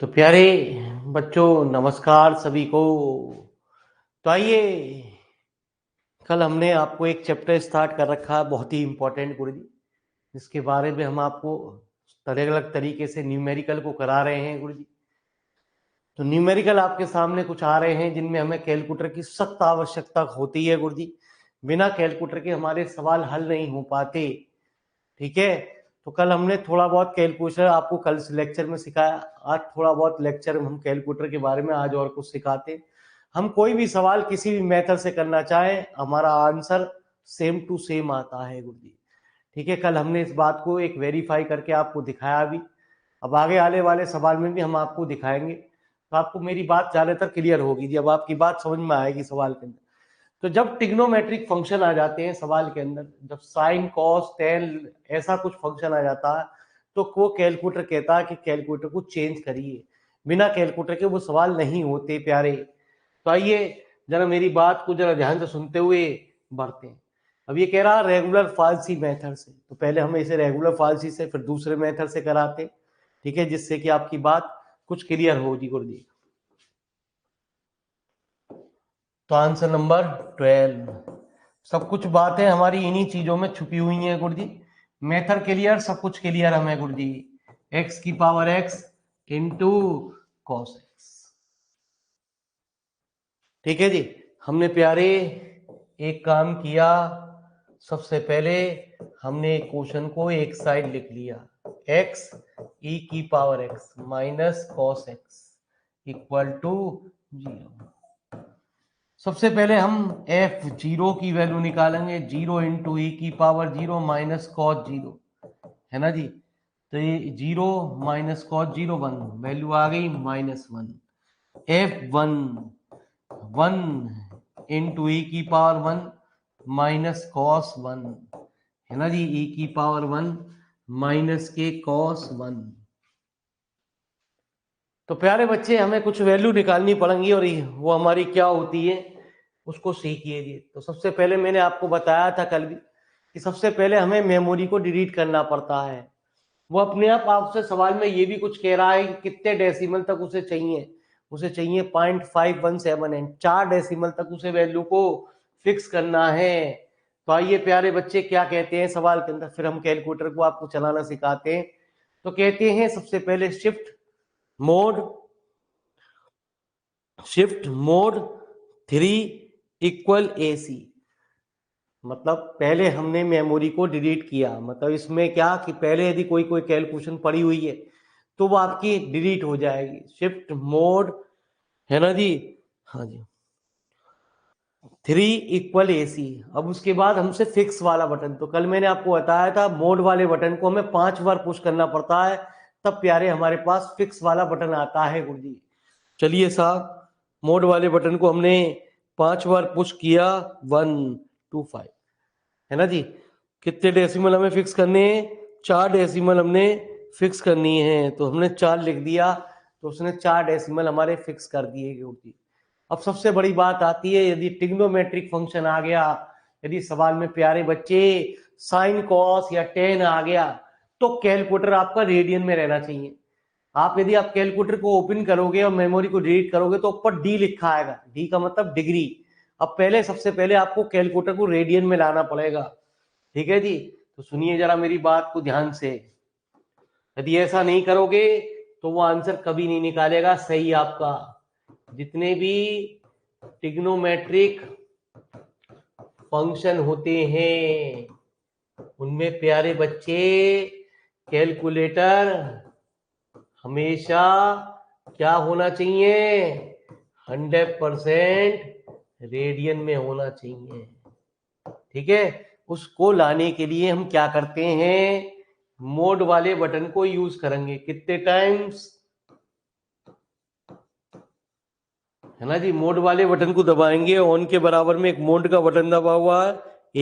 तो प्यारे बच्चों, नमस्कार सभी को। तो आइए, कल हमने आपको एक चैप्टर स्टार्ट कर रखा है, बहुत ही इंपॉर्टेंट गुरु जी, जिसके बारे में हम आपको अलग अलग तरीके से न्यूमेरिकल को करा रहे हैं गुरु जी। तो न्यूमेरिकल आपके सामने कुछ आ रहे हैं जिनमें हमें कैलकुलेटर की सख्त आवश्यकता होती है गुरु जी। बिना कैलकुलेटर के हमारे सवाल हल नहीं हो पाते। ठीक है, तो कल हमने थोड़ा बहुत कैलकुलेटर आपको कल लेक्चर में सिखाया। आज थोड़ा बहुत लेक्चर में हम कैलकुलेटर के बारे में आज और कुछ सिखाते। हम कोई भी सवाल किसी भी मेथड से करना चाहें, हमारा आंसर सेम टू सेम आता है गुरु जी। ठीक है, कल हमने इस बात को एक वेरीफाई करके आपको दिखाया भी। अब आगे आने वाले सवाल में भी हम आपको दिखाएंगे, तो आपको मेरी बात ज्यादातर क्लियर होगी जी। अब आपकी बात समझ में आएगी सवाल के अंदर। तो जब ट्रिग्नोमेट्रिक फंक्शन आ जाते हैं सवाल के अंदर, जब साइन कॉस टेन ऐसा कुछ फंक्शन आ जाता है, तो वो कैलकुलेटर कहता है कि कैलकुलेटर को चेंज करिए। बिना कैलकुलेटर के वो सवाल नहीं होते प्यारे। तो आइए जरा मेरी बात को जरा ध्यान से सुनते हुए बढ़ते हैं। अब ये कह रहा रेगुलर फालसी मेथड से, तो पहले हम इसे रेगुलर फालसी से फिर दूसरे मेथड से कराते। ठीक है, जिससे कि आपकी बात कुछ क्लियर हो जी गुरु जी। तो आंसर नंबर 12। सब कुछ बातें हमारी इन्हीं चीजों में छुपी हुई हैं गुरु जी। मेथड क्लियर, सब कुछ क्लियर हमें गुरु जी। एक्स की power x into cos x. ठीक है जी। हमने प्यारे एक काम किया, सबसे पहले हमने क्वेश्चन को एक साइड लिख लिया। एक्स ई की power x minus cos x equal to 0। सबसे पहले हम एफ जीरो की वैल्यू निकालेंगे। 0 इंटू ई की पावर 0 माइनस कॉस 0, है ना जी। तो ये 0 माइनस कॉस 0 1, वैल्यू आ गई -1। एफ 1 इंटू ई की पावर 1 माइनस कॉस 1, है ना जी। ई की पावर 1 माइनस के कॉस 1। तो प्यारे बच्चे, हमें कुछ वैल्यू निकालनी पड़ेंगी और वो हमारी क्या होती है उसको सीखिए जी। तो सबसे पहले मैंने आपको बताया था कल भी कि सबसे पहले हमें मेमोरी को डिलीट करना पड़ता है। वो अपने आप आपसे सवाल में ये भी कुछ कह रहा है कि कितने डेसिमल तक उसे चाहिए। उसे चाहिए 0.517 एंड 4 डेसिमल तक उसे वैल्यू को फिक्स करना है। तो आइए प्यारे बच्चे क्या कहते हैं सवाल के अंदर, फिर हम कैलकुलेटर को आपको चलाना सिखाते हैं। तो कहते हैं सबसे पहले mode shift mode 3 equal AC। मतलब पहले हमने मेमोरी को डिलीट किया, मतलब इसमें क्या कि पहले यदि कोई कोई कैलकुलेशन पड़ी हुई है तो वो आपकी डिलीट हो जाएगी। शिफ्ट मोड, है ना जी। हाँ जी, 3 इक्वल AC। अब उसके बाद हमसे फिक्स वाला बटन, तो कल मैंने आपको बताया था मोड वाले बटन को हमें 5 बार पुश करना पड़ता है, तब प्यारे हमारे पास फिक्स वाला बटन आता है गुरुजी। चलिए साहब, मोड वाले बटन को हमने 5 बार पुश किया। 1 2 5, है ना जी। कितने डेसिमल हमें फिक्स करने हैं? 4 डेसिमल हमने फिक्स करनी है, तो हमने 4 लिख दिया, तो उसने 4 डेसिमल हमारे फिक्स कर दिए गुरुजी। अब सबसे बड़ी बात आती है, यदि ट्रिग्नोमेट्रिक फंक्शन आ गया, यदि सवाल में प्यारे बच्चे साइन कॉस या टेन आ गया, तो कैलकुलेटर आपका रेडियन में रहना चाहिए। यदि आप कैलकुलेटर को ओपन करोगे और मेमोरी को डिलीट करोगे तो ऊपर डी लिखा आएगा, डी का मतलब डिग्री। अब पहले सबसे पहले आपको कैलकुलेटर को रेडियन में लाना पड़ेगा। ठीक है जी। तो सुनिए जरा मेरी बात को ध्यान से। यदि ऐसा नहीं करोगे तो वो आंसर कभी नहीं निकालेगा सही आपका। जितने भी ट्रिग्नोमेट्रिक फंक्शन होते हैं उनमें प्यारे बच्चे कैलकुलेटर हमेशा क्या होना चाहिए? 100% रेडियन में होना चाहिए। ठीक है, उसको लाने के लिए हम क्या करते हैं? मोड वाले बटन को यूज करेंगे। कितने टाइम्स? है ना जी। मोड वाले बटन को दबाएंगे, ऑन के बराबर में एक मोड का बटन दबा हुआ है।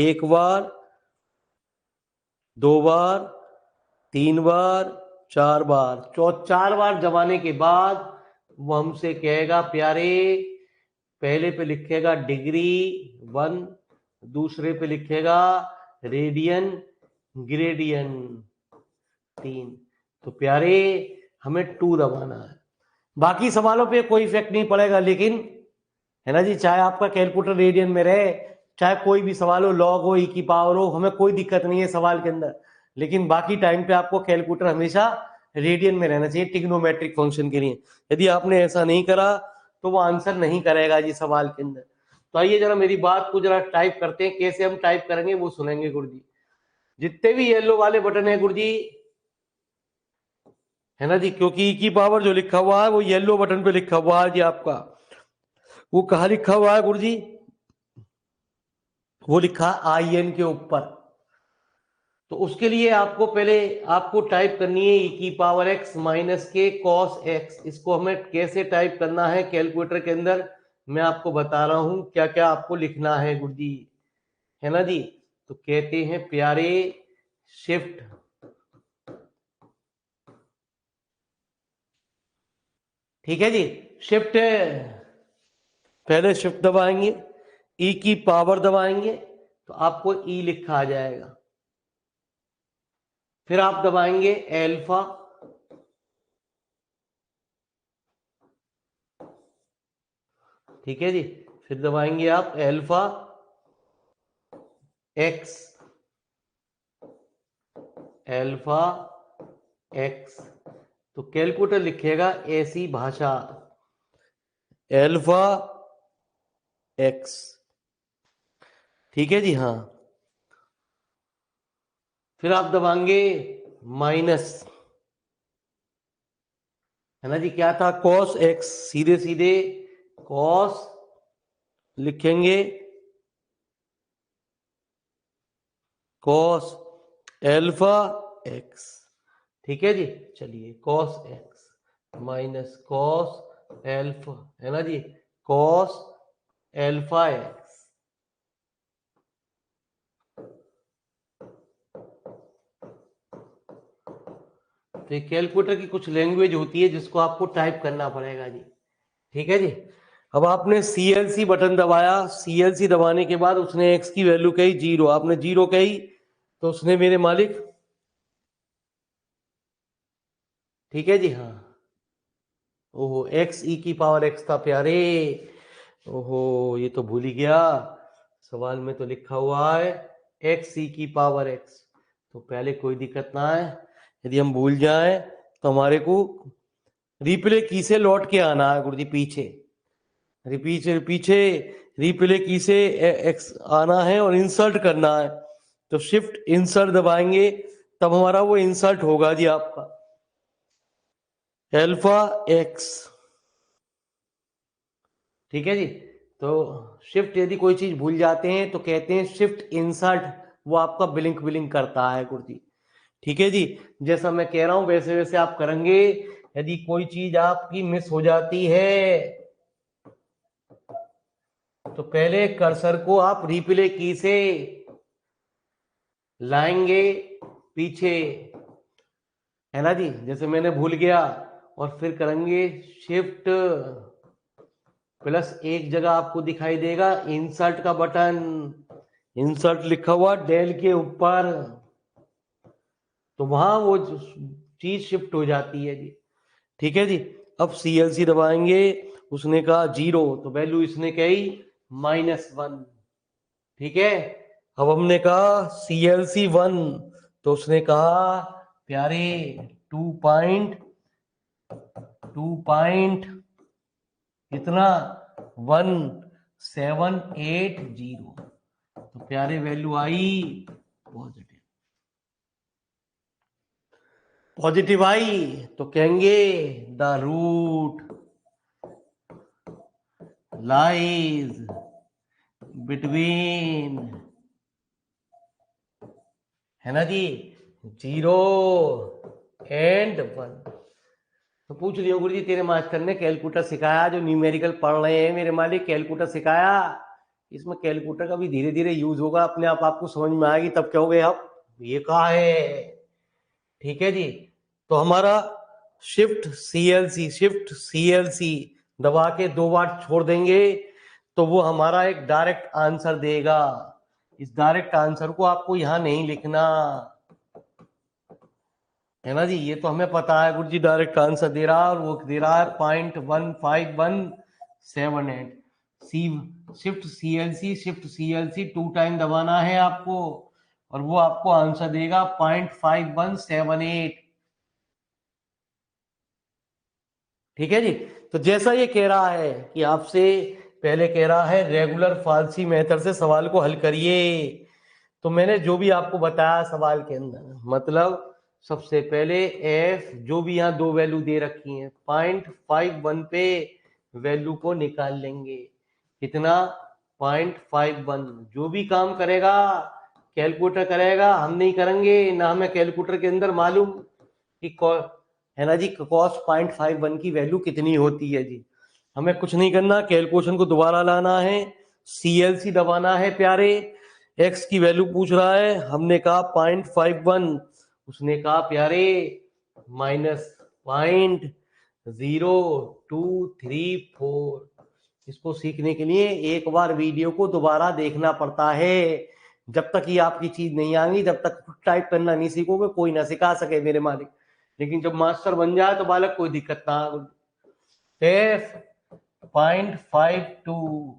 1 बार, 2 बार, 3 बार, 4 बार। 4 बार दबाने के बाद वो हमसे कहेगा प्यारे, पहले पे लिखेगा डिग्री 1, दूसरे पे लिखेगा रेडियन ग्रेडियन 3। तो प्यारे हमें 2 दबाना है। बाकी सवालों पे कोई इफेक्ट नहीं पड़ेगा, लेकिन है ना जी, चाहे आपका कैलकुलेटर रेडियन में रहे, चाहे कोई भी सवाल हो, लॉग हो, ई की पावर हो, हमें कोई दिक्कत नहीं है सवाल के अंदर, लेकिन बाकी टाइम पे आपको कैलकुलेटर हमेशा रेडियन में रहना चाहिए ट्रिग्नोमेट्रिक फंक्शन के लिए। यदि आपने ऐसा नहीं करा तो वो आंसर नहीं करेगा जी सवाल के अंदर। तो आइए जरा मेरी बात को जरा टाइप करते हैं, कैसे हम टाइप करेंगे वो सुनेंगे गुरुजी। जितने भी येलो वाले बटन है गुरुजी, है ना जी, क्योंकि ई की पावर जो लिखा हुआ है वो येलो बटन पे लिखा हुआ है जी आपका। वो कहा लिखा हुआ है गुरुजी? वो लिखा आई एन के ऊपर। तो उसके लिए आपको पहले आपको टाइप करनी है ई की पावर एक्स माइनस के कॉस एक्स। इसको हमें कैसे टाइप करना है कैलकुलेटर के अंदर मैं आपको बता रहा हूं, क्या क्या आपको लिखना है गुरुजी, है ना जी। तो कहते हैं प्यारे शिफ्ट, ठीक है जी, शिफ्ट, पहले शिफ्ट दबाएंगे, ई की पावर दबाएंगे तो आपको ई लिखा आ जाएगा। फिर आप दबाएंगे एल्फा, ठीक है जी, फिर दबाएंगे आप एल्फा एक्स, एल्फा एक्स। तो कैलकुलेटर लिखेगा ऐसी भाषा, एल्फा एक्स, ठीक है जी, हाँ। फिर आप दबाएंगे माइनस, है ना जी, क्या था कॉस एक्स, सीधे सीधे कॉस लिखेंगे, कॉस एल्फा एक्स, ठीक है जी। चलिए cos x minus cos alpha, है ना जी, कॉस एल्फा एक्स। तो ये कैलकुलेटर की कुछ लैंग्वेज होती है जिसको आपको टाइप करना पड़ेगा जी, ठीक है जी। अब आपने CLC बटन दबाया, CLC दबाने के बाद उसने x की वैल्यू कही 0, आपने 0 कही तो उसने मेरे मालिक, ठीक है जी, हाँ। ओहो, x e की पावर x था प्यारे, ओहो ये तो भूल ही गया, सवाल में तो लिखा हुआ है x e की पावर x। तो पहले कोई दिक्कत ना है, यदि हम भूल जाए तो हमारे को रिप्ले की से लौट के आना है गुरुजी, पीछे पीछे रिप्ले की से एक्स आना है और इंसर्ट करना है। तो शिफ्ट इंसर्ट दबाएंगे तब हमारा वो इंसर्ट होगा जी आपका एल्फा एक्स, ठीक है जी। तो शिफ्ट यदि कोई चीज भूल जाते हैं तो कहते हैं शिफ्ट इंसर्ट, वो आपका ब्लिंक ब्लिंक करता है गुरुजी, ठीक है जी। जैसा मैं कह रहा हूं वैसे वैसे आप करेंगे। यदि कोई चीज आपकी मिस हो जाती है तो पहले कर्सर को आप रिप्ले की से लाएंगे पीछे, है ना जी, जैसे मैंने भूल गया, और फिर करेंगे शिफ्ट प्लस एक जगह आपको दिखाई देगा इंसर्ट का बटन, इंसर्ट लिखा हुआ डेल के ऊपर, तो वहां वो चीज शिफ्ट हो जाती है जी, ठीक है जी। अब CLC दबाएंगे, उसने कहा 0 तो वैल्यू इसने कही -1, ठीक है। अब हमने कहा CLC 1 तो उसने कहा प्यारे 2 कितना 1780, तो प्यारे वैल्यू आई पॉजिटिव, पॉजिटिव आई तो कहेंगे द रूट लाइज बिटवीन, है ना जी, 0 एंड 1। तो पूछ लियो गुरु जी तेरे मास्टर ने कैलकुलेटर सिखाया, जो न्यूमेरिकल पढ़ रहे हैं मेरे मालिक, कैलकुलेटर सिखाया, इसमें कैलकुलेटर का भी धीरे धीरे यूज होगा, अपने आप आपको समझ में आएगी, तब कहोगे आप ये कहा है, ठीक है जी। तो हमारा शिफ्ट CLC दबा के 2 बार छोड़ देंगे तो वो हमारा एक डायरेक्ट आंसर देगा। इस डायरेक्ट आंसर को आपको यहां नहीं लिखना, है ना जी, ये तो हमें पता है, गुरु जी डायरेक्ट आंसर दे रहा है और वो दे रहा है 0.15178। C shift CLC, shift CLC 2 time दबाना है आपको और वो आपको आंसर देगा 0.5178। ठीक है जी। तो जैसा ये कह रहा है कि आपसे पहले कह रहा है रेगुलर फाल्सी मेथड से सवाल को हल करिए, तो मैंने जो भी आपको बताया सवाल के अंदर, मतलब सबसे पहले एफ, जो भी यहाँ दो वैल्यू दे रखी हैं, 0.51 पे वैल्यू को निकाल लेंगे। कितना? 0.51। जो भी काम करेगा कैलकुलेटर करेगा, हम नहीं करेंगे, ना हमें कैलकुलेटर के अंदर मालूम कि है ना जी cos 0.51 की वैल्यू कितनी होती है जी। हमें कुछ नहीं करना, कैलकुलेशन को दोबारा लाना है, सीएलसी दबाना है प्यारे। एक्स की वैल्यू पूछ रहा है, हमने कहा 0.51, उसने कहा प्यारे -0.0234। इसको सीखने के लिए एक बार वीडियो को दोबारा देखना पड़ता है। जब तक ये आपकी चीज नहीं आएगी, जब तक टाइप करना नहीं सीखोगे, कोई ना सिखा सके मेरे मालिक। लेकिन जब मास्टर बन जाए तो बालक कोई दिक्कत ना। एफ 0.52,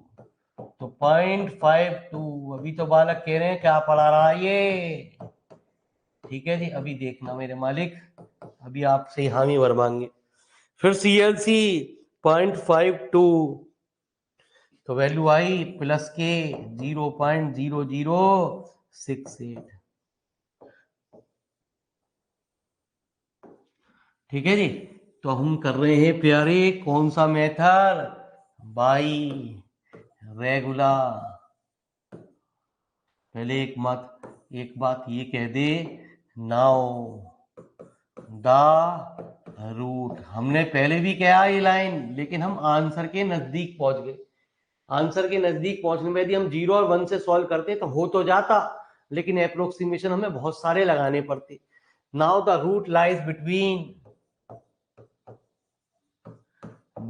तो 0.52 अभी तो बालक कह रहे हैं क्या पढ़ा रहा है ये। ठीक है जी, अभी देखना मेरे मालिक, अभी आपसे हामी भर मांगे। फिर सीएलसी 0.52, तो वैल्यू आई प्लस के 0.0068। ठीक है जी। तो हम कर रहे हैं प्यारे कौन सा मेथड? By regular. पहले एक बात ये कह दे, नाउ द रूट। हमने पहले भी कहा ये लाइन, लेकिन हम आंसर के नजदीक पहुंच गए। आंसर के नजदीक पहुंचने में यदि हम 0 और 1 से सॉल्व करते तो हो तो जाता, लेकिन अप्रोक्सीमेशन हमें बहुत सारे लगाने पड़ते। Now the root lies between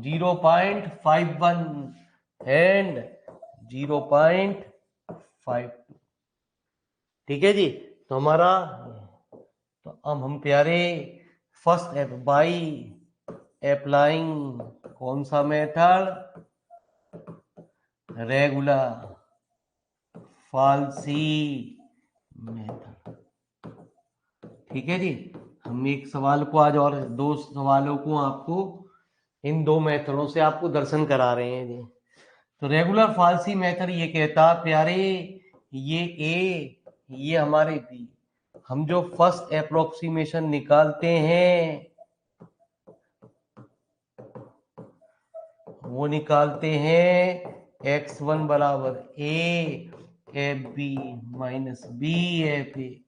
0.51 and 0.52। ठीक है जी। तो हमारा, तो अब हम प्यारे फर्स्ट एप बाई अप्लाइंग कौन सा मेथड? Regular फाल्सी method. ठीक है जी। हम एक सवाल को आज और दो सवालों को आपको इन दो मेथडों से आपको दर्शन करा रहे हैं जी। तो रेगुलर फाल्सी मेथड ये कहता प्यारे, ये ए, ये हमारे बी, हम जो फर्स्ट अप्रोक्सीमेशन निकालते हैं वो निकालते हैं x1 बराबर a f b minus b f A,